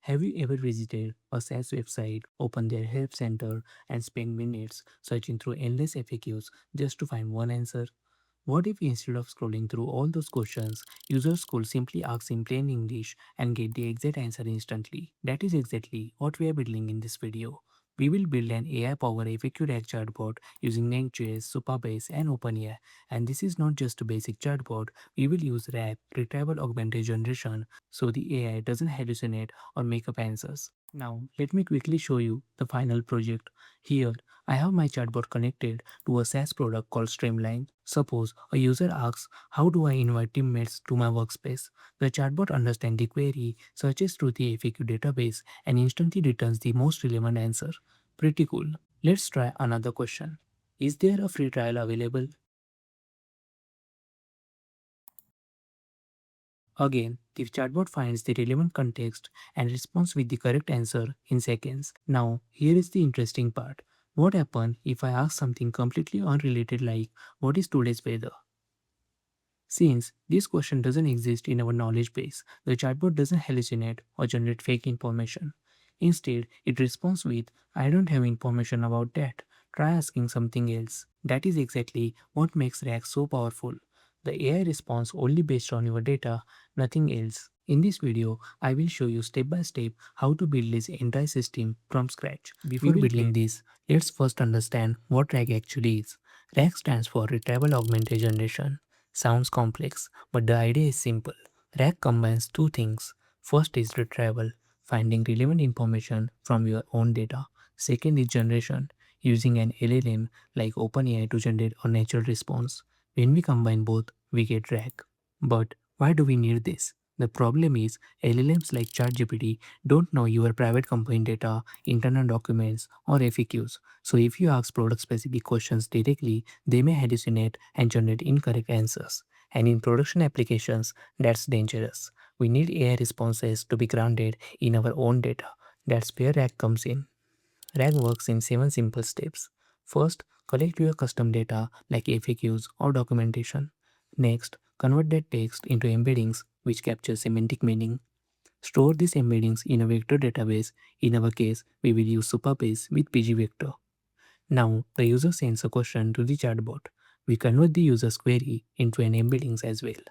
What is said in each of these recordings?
Have you ever visited a SaaS website, opened their help center, and spent minutes searching through endless FAQs just to find one answer? What if instead of scrolling through all those questions, users could simply ask in plain English and get the exact answer instantly? That is exactly what we are building in this video. We will build an AI-powered FAQ RAG chatbot using Next.js, Supabase, and OpenAI. And this is not just a basic chatbot, we will use RAG, Retrieval Augmented Generation, so the AI doesn't hallucinate or make up answers. Now, let me quickly show you the final project. Here, I have my chatbot connected to a SaaS product called Streamline. Suppose a user asks, how do I invite teammates to my workspace? The chatbot understands the query, searches through the FAQ database, and instantly returns the most relevant answer. Pretty cool. Let's try another question. Is there a free trial available? Again, the chatbot finds the relevant context and responds with the correct answer in seconds. Now, here is the interesting part. What happens if I ask something completely unrelated like, what is today's weather? Since this question doesn't exist in our knowledge base, the chatbot doesn't hallucinate or generate fake information. Instead, it responds with, I don't have information about that. Try asking something else. That is exactly what makes RAG so powerful. The AI responds only based on your data, nothing else. In this video, I will show you step by step how to build this entire system from scratch. Before building this, let's first understand what RAG actually is. RAG stands for Retrieval Augmented Generation. Sounds complex, but the idea is simple. RAG combines two things. First is retrieval, finding relevant information from your own data. Second is generation, using an LLM like OpenAI to generate a natural response. When we combine both, we get RAG. But why do we need this? The problem is LLMs like ChatGPT don't know your private company data, internal documents, or FAQs. So if you ask product specific questions directly, they may hallucinate and generate incorrect answers. And in production applications, that's dangerous. We need AI responses to be grounded in our own data. That's where RAG comes in. RAG works in 7 simple steps. First, collect your custom data like FAQs or documentation. Next, convert that text into embeddings which capture semantic meaning. Store these embeddings in a vector database. In our case, we will use Supabase with pgvector. Now, the user sends a question to the chatbot. We convert the user's query into an embeddings as well.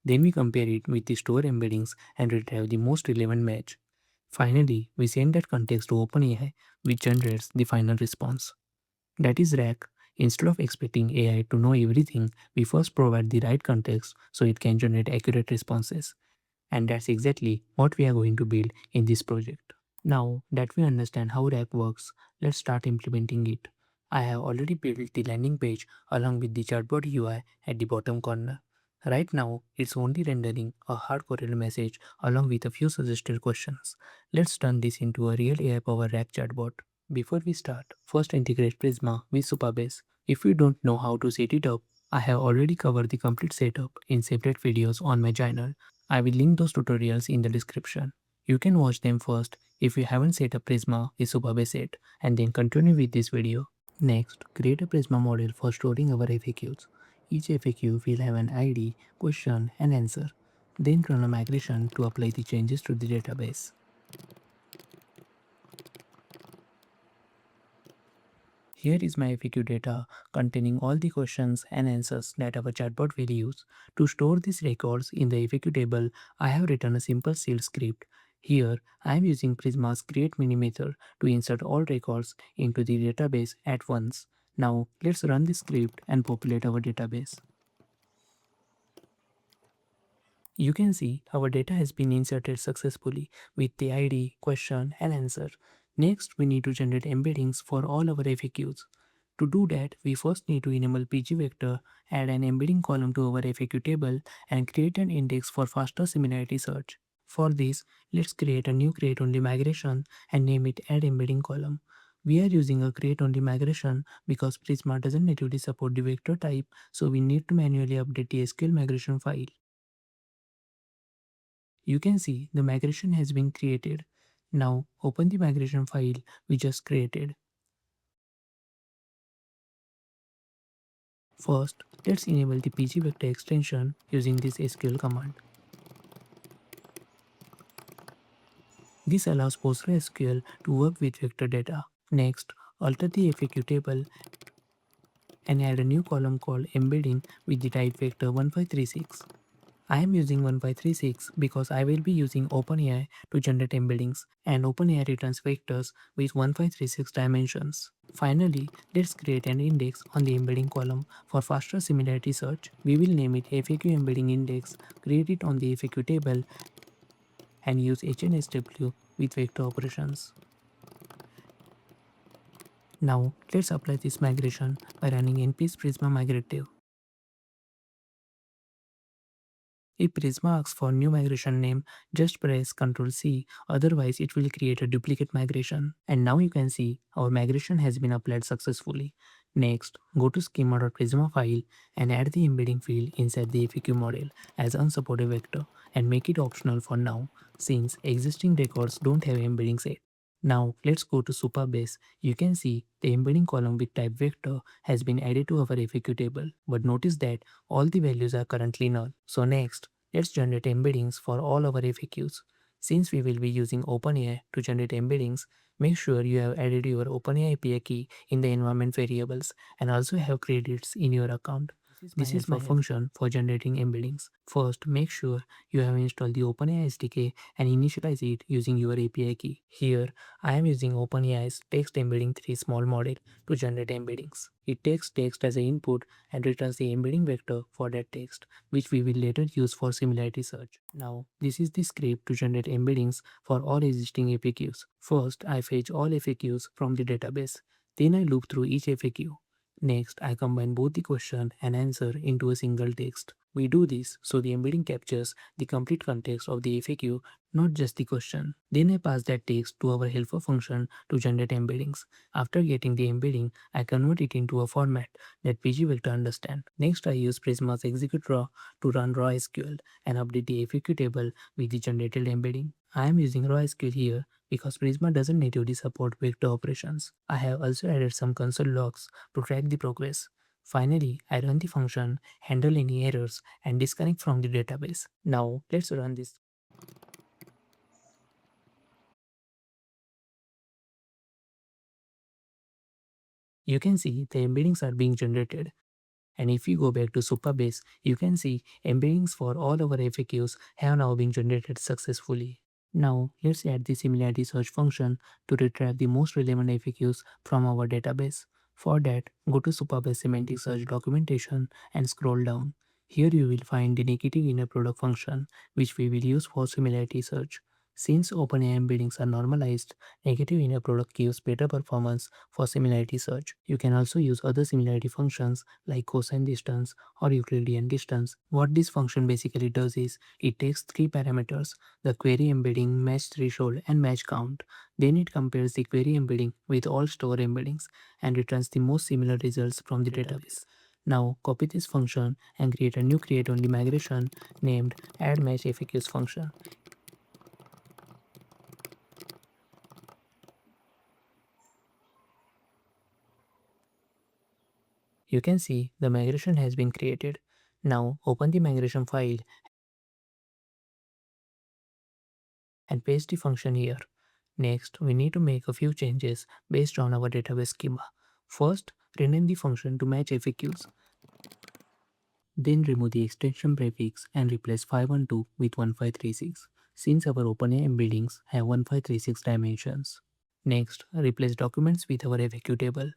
Then we compare it with the store embeddings and retrieve the most relevant match. Finally, we send that context to OpenAI, which generates the final response. That is RAG. Instead of expecting AI to know everything, we first provide the right context so it can generate accurate responses. And that's exactly what we are going to build in this project. Now that we understand how RAG works, let's start implementing it. I have already built the landing page along with the chatbot UI at the bottom corner. Right now, it's only rendering a hard-coded message along with a few suggested questions. Let's turn this into a real AI-powered RAG chatbot. Before we start, first integrate Prisma with Supabase. If you don't know how to set it up, I have already covered the complete setup in separate videos on my channel. I will link those tutorials in the description. You can watch them first if you haven't set up Prisma with Supabase yet, and then continue with this video. Next, create a Prisma model for storing our FAQs. Each FAQ will have an ID, question, and answer. Then run a migration to apply the changes to the database. Here is my FAQ data containing all the questions and answers that our chatbot will use. To store these records in the FAQ table, I have written a simple shell script. Here, I am using Prisma's create mini method to insert all records into the database at once. Now, let's run the script and populate our database. You can see our data has been inserted successfully with the ID, question, and answer. Next, we need to generate embeddings for all our FAQs. To do that, we first need to enable pgvector, add an embedding column to our FAQ table, and create an index for faster similarity search. For this, let's create a new create only migration and name it add embedding column. We are using a create only migration because Prisma doesn't natively support the vector type, so we need to manually update the SQL migration file. You can see the migration has been created. Now open the migration file we just created. First, let's enable the pgvector extension using this SQL command. This allows PostgreSQL to work with vector data. Next, alter the FAQ table and add a new column called embedding with the type vector 1536. I am using 1536 because I will be using OpenAI to generate embeddings, and OpenAI returns vectors with 1536 dimensions. Finally, let's create an index on the embedding column for faster similarity search. We will name it FAQ embedding index, create it on the FAQ table, and use HNSW with vector operations. Now, let's apply this migration by running npm Prisma migrative. If Prisma asks for new migration name, just press Ctrl C, otherwise it will create a duplicate migration. And now you can see our migration has been applied successfully. Next, go to schema.prisma file and add the embedding field inside the FAQ model as unsupported vector and make it optional for now since existing records don't have embeddings yet. Now let's go to Supabase. You can see the embedding column with type vector has been added to our FAQ table, but notice that all the values are currently null. So next, let's generate embeddings for all our FAQs. Since we will be using OpenAI to generate embeddings, make sure you have added your OpenAI API key in the environment variables and also have credits in your account. This is my function for generating embeddings. First, make sure you have installed the OpenAI SDK and initialize it using your API key. Here, I am using OpenAI's text embedding 3 small model to generate embeddings. It takes text as an input and returns the embedding vector for that text, which we will later use for similarity search. Now, this is the script to generate embeddings for all existing FAQs. First, I fetch all FAQs from the database. Then I loop through each FAQ. Next, I combine both the question and answer into a single text. We do this so the embedding captures the complete context of the FAQ, not just the question. Then I pass that text to our helper function to generate embeddings. After getting the embedding, I convert it into a format that pgvector understand. Next, I use Prisma's execute raw to run raw SQL and update the FAQ table with the generated embedding. I am using raw SQL here because Prisma doesn't natively support vector operations. I have also added some console logs to track the progress. Finally, I run the function, handle any errors, and disconnect from the database. Now, let's run this. You can see the embeddings are being generated. And if you go back to Supabase, you can see embeddings for all our FAQs have now been generated successfully. Now, let's add the similarity search function to retrieve the most relevant FAQs from our database. For that, go to Supabase Semantic Search Documentation and scroll down. Here you will find the negative inner product function, which we will use for similarity search. Since OpenAI embeddings are normalized, negative inner product gives better performance for similarity search. You can also use other similarity functions like cosine distance or Euclidean distance. What this function basically does is it takes three parameters: the query embedding, match threshold, and match count. Then it compares the query embedding with all store embeddings and returns the most similar results from the database. Now copy this function and create a new create only migration named add match FAQs function. You can see the migration has been created. Now open the migration file and paste the function here. Next, we need to make a few changes based on our database schema. First, rename the function to match FAQs. Then remove the extension prefix and replace 512 with 1536 since our OpenAI embeddings have 1536 dimensions. Next, replace documents with our FAQ table.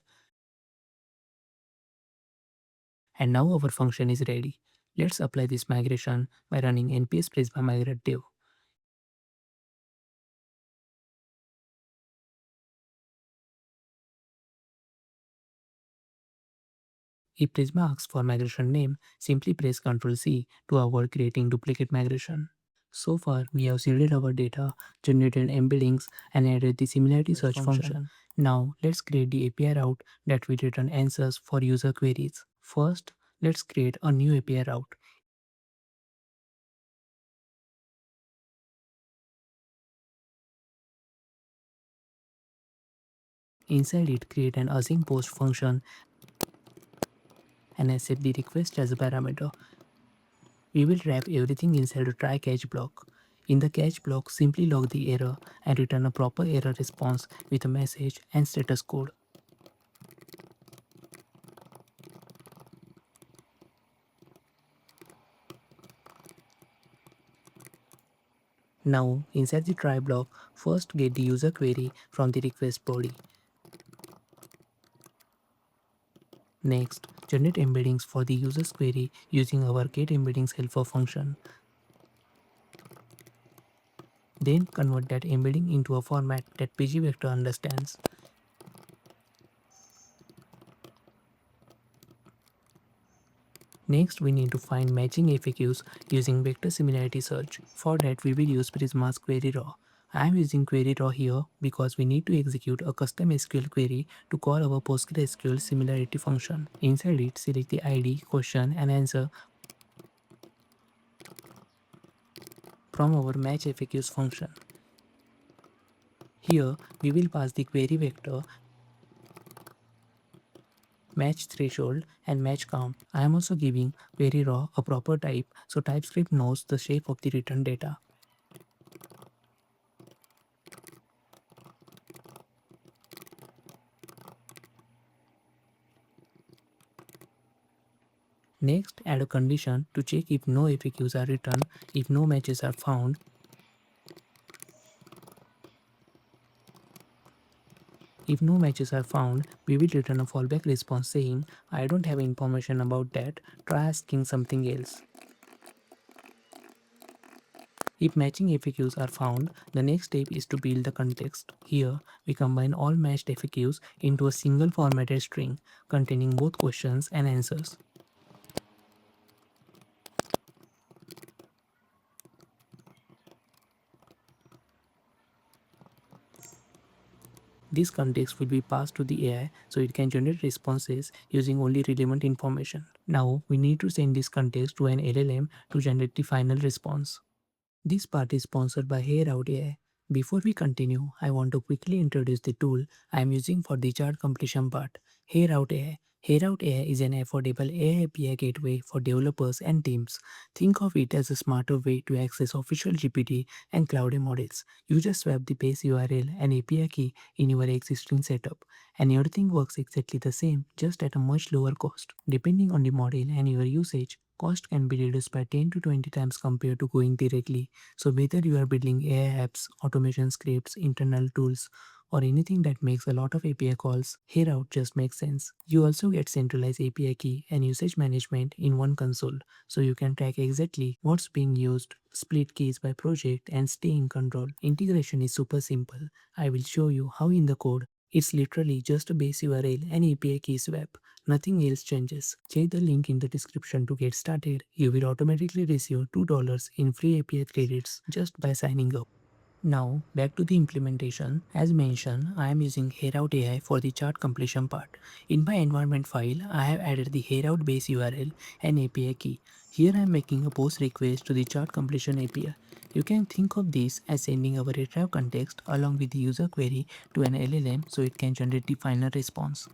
And now our function is ready. Let's apply this migration by running npm Prisma migrate dev. If Prisma asks for migration name, simply press Ctrl C to avoid creating duplicate migration. So far, we have seeded our data, generated embeddings, and added the similarity search function. Now, let's create the API route that will return answers for user queries. First, let's create a new API route. Inside it, create an async post function and accept the request as a parameter. We will wrap everything inside a try catch block. In the catch block, simply log the error and return a proper error response with a message and status code. Now, inside the try block, first get the user query from the request body. Next, generate embeddings for the user's query using our getEmbeddings helper function. Then convert that embedding into a format that pgvector understands. Next, we need to find matching FAQs using vector similarity search. For that, we will use Prisma's query raw. I am using query raw here because we need to execute a custom SQL query to call our PostgreSQL similarity function. Inside it, select the ID, question, and answer from our match FAQs function. Here, we will pass the query vector, match threshold, and match count. I am also giving query raw a proper type so TypeScript knows the shape of the returned data. Next, add a condition to check if no FAQs are returned, if no matches are found. If no matches are found, we will return a fallback response saying, I don't have information about that, try asking something else. If matching FAQs are found, the next step is to build the context. Here, we combine all matched FAQs into a single formatted string containing both questions and answers. This context will be passed to the AI so it can generate responses using only relevant information. Now, we need to send this context to an LLM to generate the final response. This part is sponsored by HeyRoute AI. Before we continue, I want to quickly introduce the tool I am using for the chart completion part, HeyRoute AI. HeyRoute AI is an affordable AI API gateway for developers and teams. Think of it as a smarter way to access official GPT and Cloud models. You just swap the base URL and API key in your existing setup, and everything works exactly the same, just at a much lower cost. Depending on the model and your usage, cost can be reduced by 10 to 20 times compared to going directly. So whether you are building AI apps, automation scripts, internal tools, or anything that makes a lot of API calls, HeyRoute just makes sense. You also get centralized API key and usage management in one console, so you can track exactly what's being used, split keys by project, and stay in control. Integration is super simple. I will show you how in the code. It's literally just a base URL and API key swap. Nothing else changes. Check the link in the description to get started. You will automatically receive $2 in free API credits just by signing up. Now, back to the implementation. As mentioned, I am using HeyRoute AI for the chart completion part. In my environment file, I have added the HeyRoute base URL and API key. Here I am making a post request to the chart completion API. You can think of this as sending our retrieve context along with the user query to an LLM so it can generate the final response.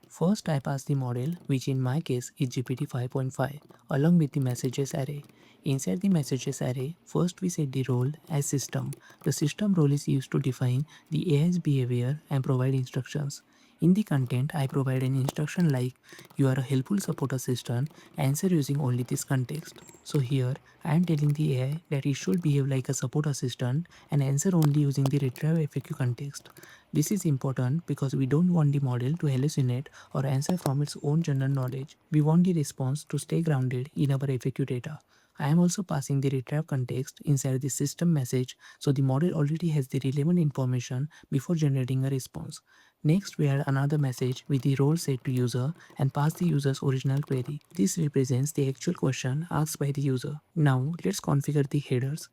First, I pass the model, which in my case is GPT 5.5, along with the messages array. Inside the messages array, first we set the role as system. The system role is used to define the AI's behavior and provide instructions. In the content, I provide an instruction like, you are a helpful support assistant, answer using only this context. So here, I am telling the AI that it should behave like a support assistant and answer only using the retrieve FAQ context. This is important because we don't want the model to hallucinate or answer from its own general knowledge. We want the response to stay grounded in our FAQ data. I am also passing the retrieve context inside the system message so the model already has the relevant information before generating a response. Next, we add another message with the role set to user and pass the user's original query. This represents the actual question asked by the user. Now, let's configure the headers.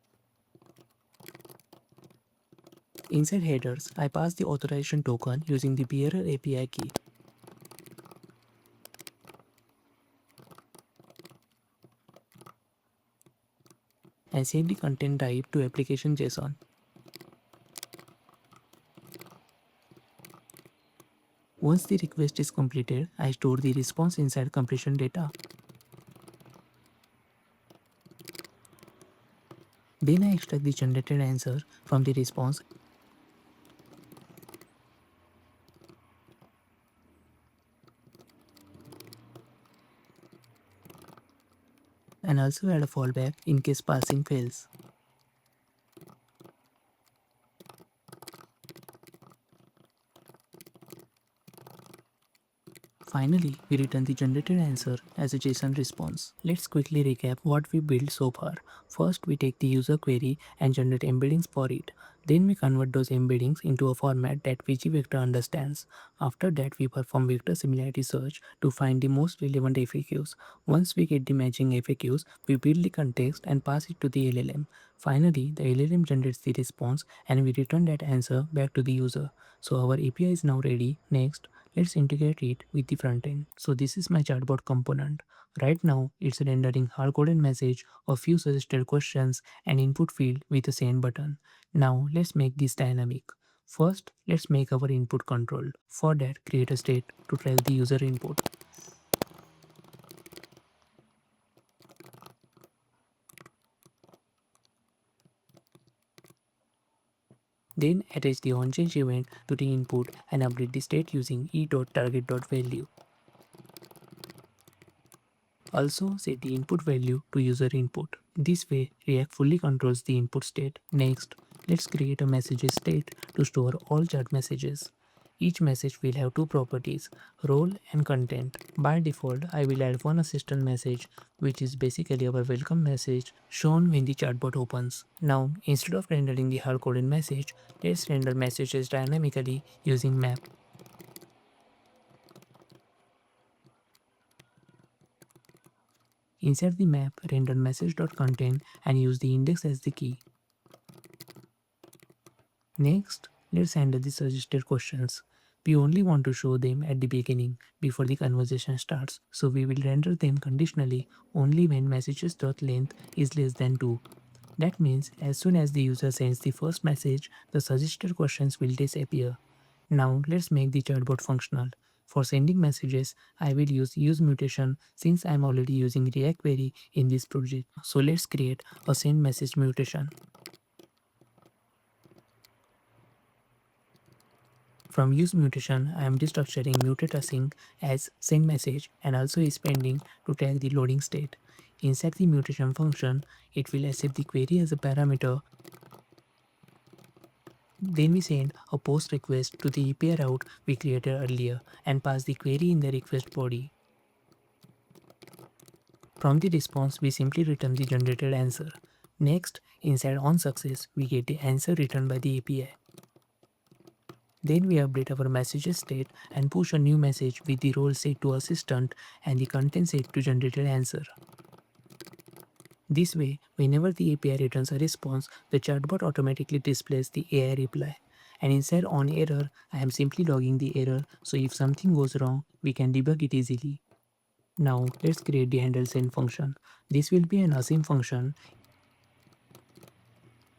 Inside headers, I pass the authorization token using the bearer API key. And save the content type to application JSON. Once the request is completed, I store the response inside completion data. Then I extract the generated answer from the response and also add a fallback in case parsing fails. Finally, we return the generated answer as a JSON response. Let's quickly recap what we built so far. First, we take the user query and generate embeddings for it. Then we convert those embeddings into a format that pgvector understands. After that, we perform vector similarity search to find the most relevant FAQs. Once we get the matching FAQs, we build the context and pass it to the LLM. Finally, the LLM generates the response and we return that answer back to the user. So our API is now ready. Next, let's integrate it with the front end. So this is my chatbot component. Right now, it's rendering hard-coded message, a few suggested questions, and input field with a send button. Now, let's make this dynamic. First, let's make our input controlled. For that, create a state to track the user input. Then attach the onChange event to the input and update the state using e.target.value. Also set the input value to user input. This way, React fully controls the input state. Next, let's create a messages state to store all chat messages. Each message will have two properties, role and content. By default, I will add one assistant message, which is basically our welcome message shown when the chatbot opens. Now, instead of rendering the hard-coded message, let's render messages dynamically using map. Insert the map, render message.content and use the index as the key. Next, let's handle the suggested questions. We only want to show them at the beginning before the conversation starts, so we will render them conditionally only when messages.length is less than 2. That means as soon as the user sends the first message, the suggested questions will disappear. Now let's make the chatbot functional. For sending messages, I will use mutation since I am already using React Query in this project. So let's create a send message mutation. From use mutation, I am destructuring mutate async as send message and also is pending to tag the loading state. Inside the mutation function, it will accept the query as a parameter. Then we send a post request to the API route we created earlier and pass the query in the request body. From the response, we simply return the generated answer. Next, inside onSuccess, we get the answer returned by the API. Then we update our messages state and push a new message with the role set to assistant and the content set to generated answer. This way, whenever the API returns a response, the chatbot automatically displays the AI reply. And inside on error, I am simply logging the error, so if something goes wrong, we can debug it easily. Now let's create the handle send function. This will be an async function.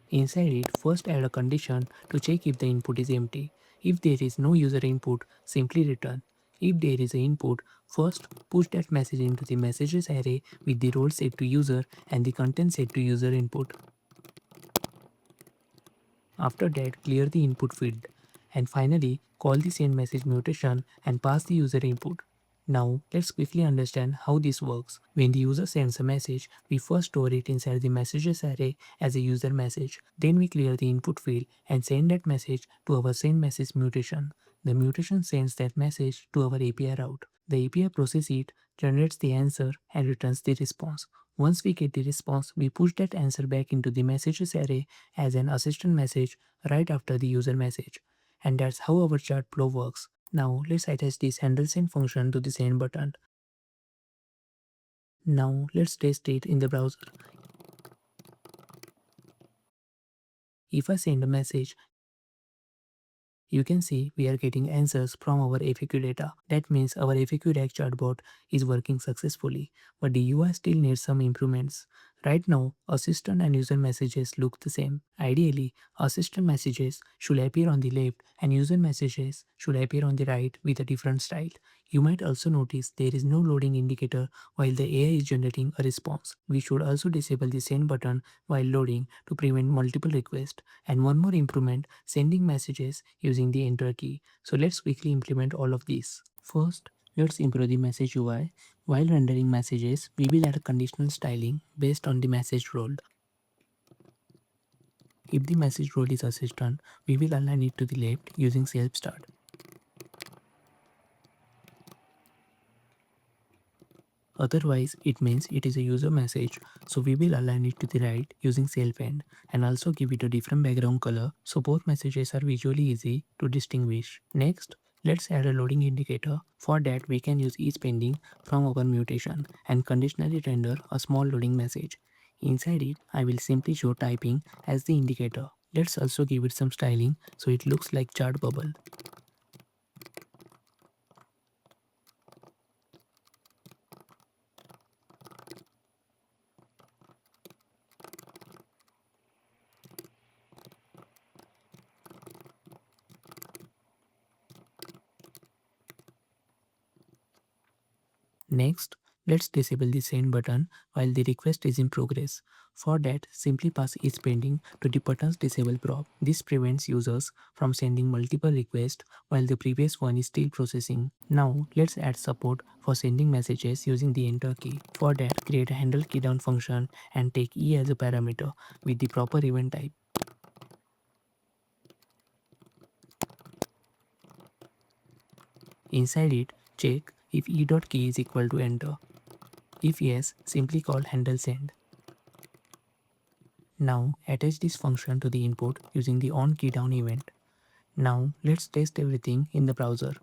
Inside it, first add a condition to check if the input is empty. If there is no user input, simply return. If there is an input, first push that message into the messages array with the role set to user and the content set to user input. After that, clear the input field. And finally, call the send message mutation and pass the user input. Now, let's quickly understand how this works. When the user sends a message, we first store it inside the messages array as a user message. Then we clear the input field and send that message to our send message mutation. The mutation sends that message to our API route. The API processes it, generates the answer, and returns the response. Once we get the response, we push that answer back into the messages array as an assistant message right after the user message. And that's how our chat flow works. Now let's attach this handle send function to the send button. Now let's test it in the browser. If I send a message, you can see we are getting answers from our FAQ data. That means our FAQ RAG chatbot is working successfully, but the UI still needs some improvements. Right now, assistant and user messages look the same. Ideally, assistant messages should appear on the left and user messages should appear on the right with a different style. You might also notice there is no loading indicator while the AI is generating a response. We should also disable the send button while loading to prevent multiple requests. And one more improvement, sending messages using the enter key. So let's quickly implement all of these. First, let's improve the message UI. While rendering messages, we will add a conditional styling based on the message role. If the message role is assistant, we will align it to the left using self start. Otherwise, it means it is a user message, so we will align it to the right using self end and also give it a different background color so both messages are visually easy to distinguish. Next, let's add a loading indicator. For that, we can use each pending from our mutation and conditionally render a small loading message. Inside it, I will simply show typing as the indicator. Let's also give it some styling so it looks like chart bubble. Next, let's disable the send button while the request is in progress. For that, simply pass each pending to the button's disable prop. This prevents users from sending multiple requests while the previous one is still processing. Now, let's add support for sending messages using the enter key. For that, create a handle keydown function and take E as a parameter with the proper event type. Inside it, check if e.key is equal to enter. If yes, simply call handle send. Now attach this function to the input using the onKeyDown event. Now let's test everything in the browser.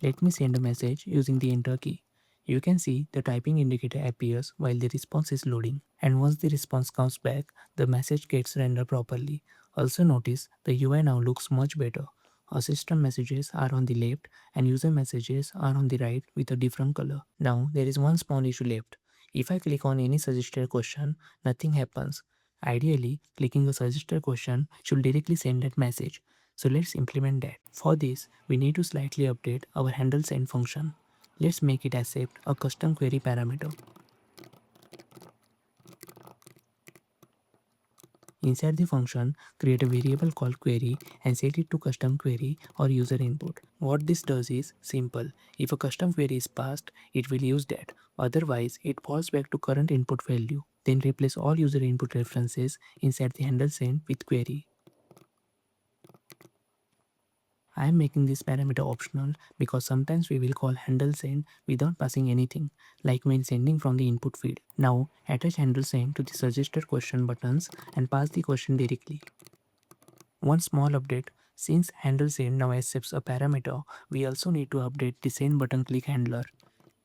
Let me send a message using the enter key. You can see the typing indicator appears while the response is loading, and once the response comes back, the message gets rendered properly. Also notice the UI now looks much better. Assistant messages are on the left and user messages are on the right with a different color. Now there is one small issue left. If I click on any suggested question, nothing happens. Ideally, clicking a suggested question should directly send that message. So let's implement that. For this, we need to slightly update our handle send function. Let's make it accept a custom query parameter. Inside the function, create a variable called query and set it to custom query or user input. What this does is simple. If a custom query is passed, it will use that. Otherwise, it falls back to current input value. Then replace all user input references inside the handle send with query. I am making this parameter optional because sometimes we will call handle send without passing anything, like when sending from the input feed. Now attach handle send to the suggested question buttons and pass the question directly. One small update, since handle send now accepts a parameter, we also need to update the send button click handler.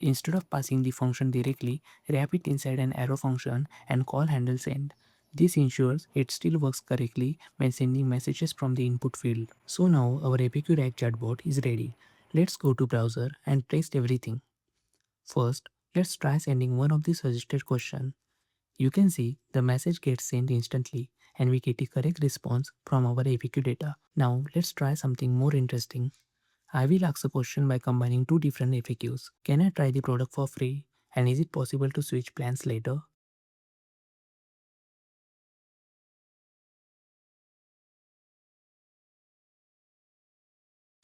Instead of passing the function directly, wrap it inside an arrow function and call handle send. This ensures it still works correctly when sending messages from the input field. So now our APQ RAG chatbot is ready. Let's go to browser and test everything. First, let's try sending one of the suggested questions. You can see the message gets sent instantly and we get a correct response from our APQ data. Now let's try something more interesting. I will ask a question by combining two different FAQs. Can I try the product for free? And is it possible to switch plans later?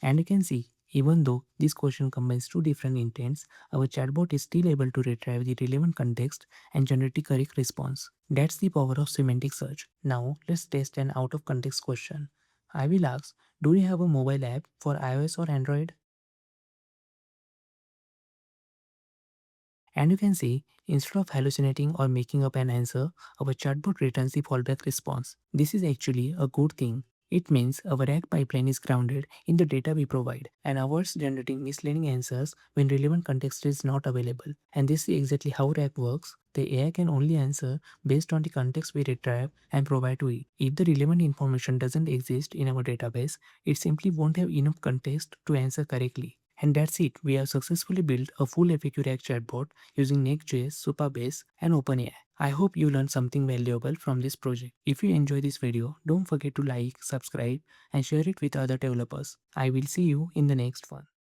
And you can see, even though this question combines two different intents, our chatbot is still able to retrieve the relevant context and generate the correct response. That's the power of semantic search. Now, let's test an out of context question. I will ask, do you have a mobile app for iOS or Android? And you can see, instead of hallucinating or making up an answer, our chatbot returns the fallback response. This is actually a good thing. It means our RAG pipeline is grounded in the data we provide and avoids generating misleading answers when relevant context is not available. And this is exactly how RAG works. The AI can only answer based on the context we retrieve and provide to it. If the relevant information doesn't exist in our database, it simply won't have enough context to answer correctly. And that's it. We have successfully built a full FAQ RAG chatbot using Next.js, Supabase, and OpenAI. I hope you learned something valuable from this project. If you enjoyed this video, don't forget to like, subscribe, and share it with other developers. I will see you in the next one.